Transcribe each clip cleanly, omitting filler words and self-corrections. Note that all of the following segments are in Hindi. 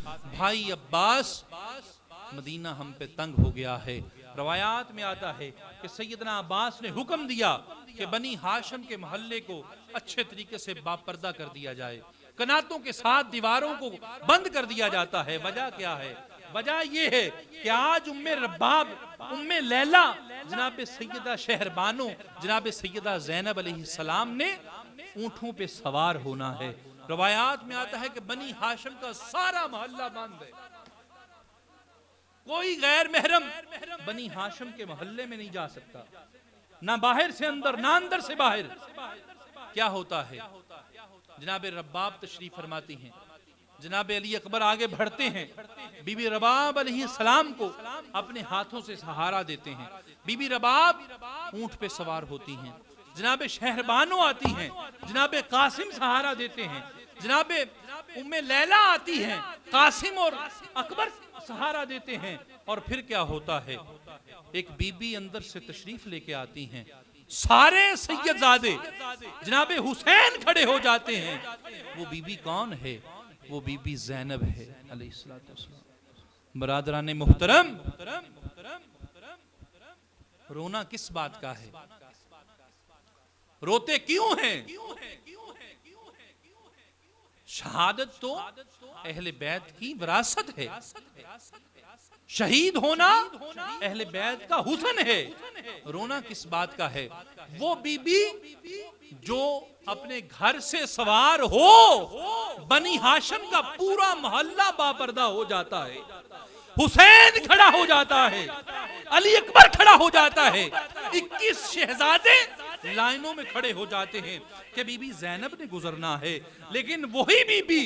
भाई अब्बास मदीना हम पे तंग हो गया है। रवायात में आता है कि सैयदना अब्बास ने हुक्म दिया कि बनी हाशिम के मोहल्ले को अच्छे तरीके से बापर्दा कर दिया जाए, कनातों के साथ दीवारों को बंद कर दिया जाता है। वजह क्या है? वजह यह है कि आज उम्मे रब्बाब, उम्मे लैला, जनाब सैयदा शहरबानो, जनाब सैयदा ज़ैनब अलैहिस्सलाम ने ऊंटों पे सवार होना है। रवायात में आता है कि बनी हाशिम का सारा मोहल्ला बंद है, कोई गैर महरम बनी हाशिम के मोहल्ले में नहीं जा सकता, ना बाहर से अंदर ना अंदर से बाहर। क्या होता है? जनाब रब्बाब तशरीफ फरमाती हैं, जनाब अली अकबर आगे बढ़ते हैं, बीबी रबाब अलैहिस्सलाम को अपने हाथों से सहारा देते हैं। बीबी रबाब ऊंट पे सवार होती हैं, जनाब शहरबानो आती हैं, जनाब कासिम सहारा देते हैं, जनाब उम्मे लैला आती हैं, कासिम और अकबर सहारा देते हैं। और फिर क्या होता है? एक बीबी अंदर से तशरीफ लेके आती हैं, सारे सैयदजादे जनाब हुसैन खड़े हो जाते हैं। वो बीबी कौन है? वो बीबी ज़ैनब है अलैहिस्सलाम। बरादराने मुहतरम, रोना किस बात का है? रोते क्यों हैं? शहादत तो अहले बैत की विरासत है, शहीद होना अहले बैत का हुस्न है। रोना किस बात का है? वो बीबी जो अपने घर से सवार हो, बनी हाशिम का पूरा मोहल्ला बापर्दा हो जाता है, हुसैन खड़ा हो जाता है, अली अकबर खड़ा हो जाता है, 21 शहजादे लाइनों में खड़े हो जाते हैं कि बीबी ज़ैनब ने गुजरना है। लेकिन वही बीबी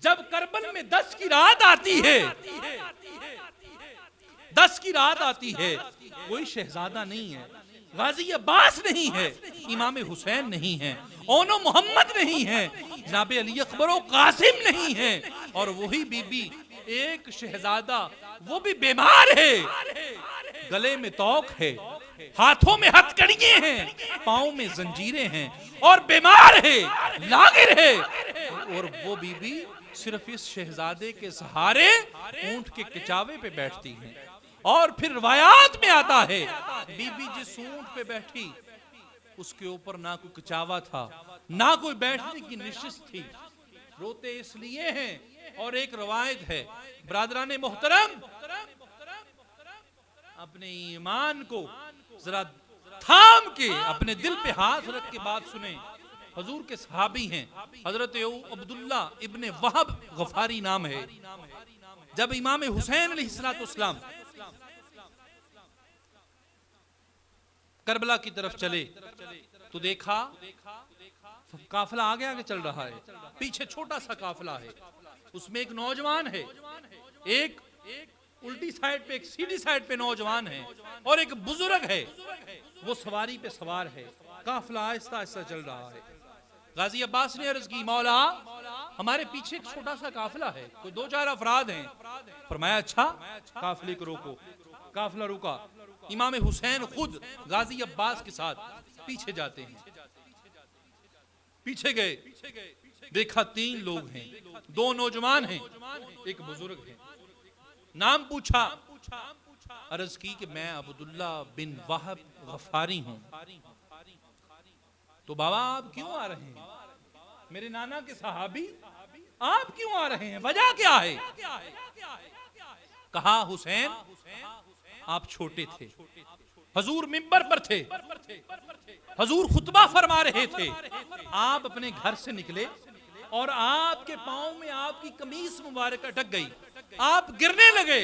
जब करबल में 10 की रात आती है, 10 की रात आती है, कोई शहजादा नहीं है, गाजी अब्बास नहीं है, इमाम हुसैन नहीं है, ओनो मोहम्मद नहीं है, जनाब अली अकबर और कासिम नहीं है, और वही बीबी एक शहजादा, वो भी बीमार है, गले में तौक है, हाथों में हथकड़ियां हैं, पांव में जंजीरें हैं, और बीमार है, लागिर है, और वो बीबी सिर्फ इस शहजादे के सहारे ऊंट के किचावे पे बैठती हैं। और फिर रवायात में आता है, बीबी जिस ऊंट पे बैठी उसके ऊपर ना कोई किचावा था, ना कोई बैठने की निशिस्त थी। रोते इसलिए हैं, और एक रवायत है, बरादराने मोहतरम, अपने ईमान को जरा थाम के अपने दिल पे हाथ रख के बात सुने। हजूर के सहाबी हैं, हजरत अब्दुल्ला इब्ने वहब गफारी नाम है। जब इमाम हुसैन अलैहिस्सलाम करबला की तरफ चले तो देखा काफिला आगे आगे चल रहा है, पीछे छोटा सा काफिला है, उसमें एक नौजवान है, एक उल्टी साइड पे, एक सीधी साइड पे नौजवान है, और एक बुजुर्ग है, वो सवारी पे सवार है। काफिला आहिस्ता आहिस्ता चल रहा है। गाजी अब्बास ने अर्ज की, मौला हमारे पीछे एक छोटा सा काफिला है, कोई 2-4 अफराद हैं। फरमाया अच्छा, काफिले को रोको। काफिला रुका, इमाम हुसैन खुद गाजी अब्बास के साथ पीछे जाते हैं। पीछे गए, देखा 3 लोग हैं, 2 नौजवान हैं, एक बुजुर्ग है। नाम पूछा, अर्ज की कि मैं अब्दुल्ला बिन वहब गफारी हूं। तो बाबा आप क्यों आ रहे हैं? मेरे नाना के सहाबी, आप क्यों आ रहे हैं? वजह क्या है? कहा हुसैन आप छोटे थे, हजूर मिंबर पर थे, हजूर खुतबा फरमा रहे थे, आप अपने घर से निकले और आपके पांव में आपकी कमीज मुबारक अटक गई, आप गिरने लगे,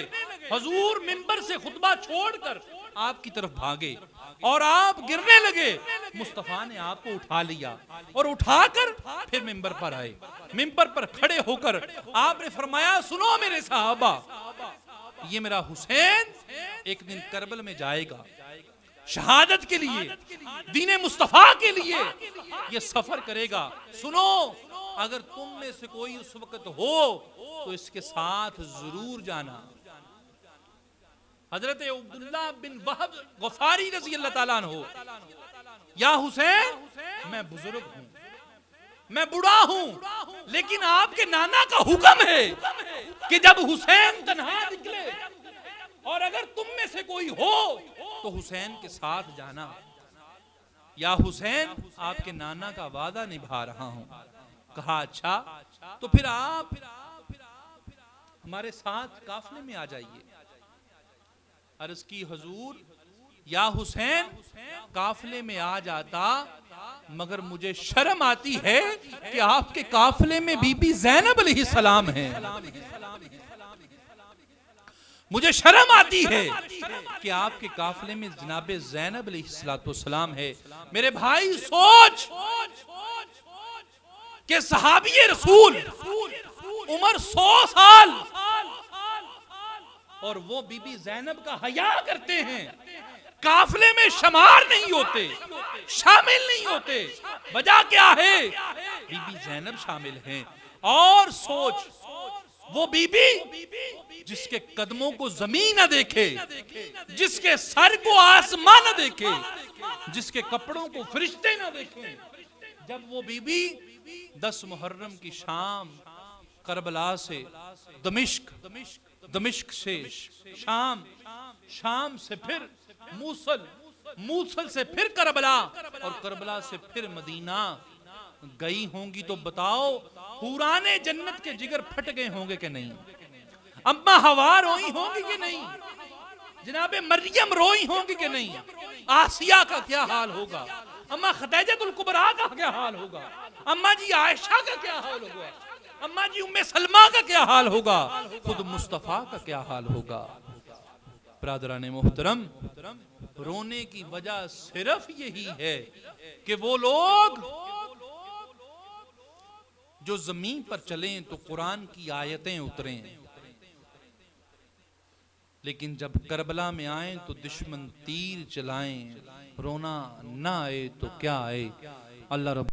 हजूर मिंबर से खुतबा छोड़कर आपकी तरफ भागे और आप गिरने लगे। मुस्तफा ने आपको उठा लिया और उठाकर फिर मिंबर पर आए। मिंबर पर खड़े होकर आपने फरमाया, सुनो मेरे साहबा, ये मेरा हुसैन एक दिन करबल में जाएगा, शहादत के लिए, दीने मुस्तफा के लिए ये सफर करेगा। सुनो, अगर तुम में से कोई उस वक्त हो तो इसके साथ जरूर जाना। हजरत अब्दुल्ला बिन वहब गफारी रज़ी अल्लाह ताला अन्हु, या हुसैन मैं बुजुर्ग हूं, मैं बुढ़ा हूं, लेकिन आपके नाना का हुक्म है कि जब हुसैन तन्हा निकले और अगर तुम में से कोई हो तो हुसैन के साथ जाना। या हुसैन, आपके नाना का वादा निभा रहा हूं। कहा अच्छा, तो फिर आप हमारे साथ काफिले में आ जाइए। अर्ज की हुजूर, या हुसैन काफिले में आ जाता, मगर मुझे शर्म आती है कि आपके काफिले में बीबी ज़ैनब अलैहिस्सलाम है। मुझे शर्म आती है कि आपके काफिले में जनाबे ज़ैनब अलैहिस्सलाम है। मेरे भाई सोच कि सहाबी रसूल उम्र 100 साल और वो बीबी ज़ैनब का हया करते हैं, काफिले में शमार नहीं होते, शामिल नहीं होते। वजह क्या है? बीबी ज़ैनब शामिल हैं। और सोच, वो बीबी जिसके कदमों को जमीन न देखे, जिसके सर को आसमान न देखे, जिसके कपड़ों को फरिश्ते न देखें, जब वो बीबी 10 मुहर्रम की शाम करबला से दमिश्क, दमिश्क से शाम, शाम से फिर मूसल, मूसल से फिर करबला और करबला से फिर मदीना गई होंगी, तो बताओ हुराने जन्नत के जिगर फट गए होंगे कि नहीं? अम्मा हवा रोई होंगी कि नहीं? जनाबे मरियम रोई होंगी कि नहीं? आसिया का क्या हाल होगा? अम्मा खदीजतुल कुबरा का क्या हाल होगा? अम्मा जी आयशा का क्या हाल होगा? अम्मा जी उम्मे सलमा का क्या हाल होगा? खुद मुस्तफा का क्या हाल होगा? ब्रादराने मोहतरम, रोने की वजह सिर्फ यही है कि वो लोग जो जमीन पर चलें तो कुरान की आयतें उतरें, लेकिन जब करबला में आए तो दुश्मन तीर चलाएं। रोना ना आए तो क्या आए? अल्लाह रब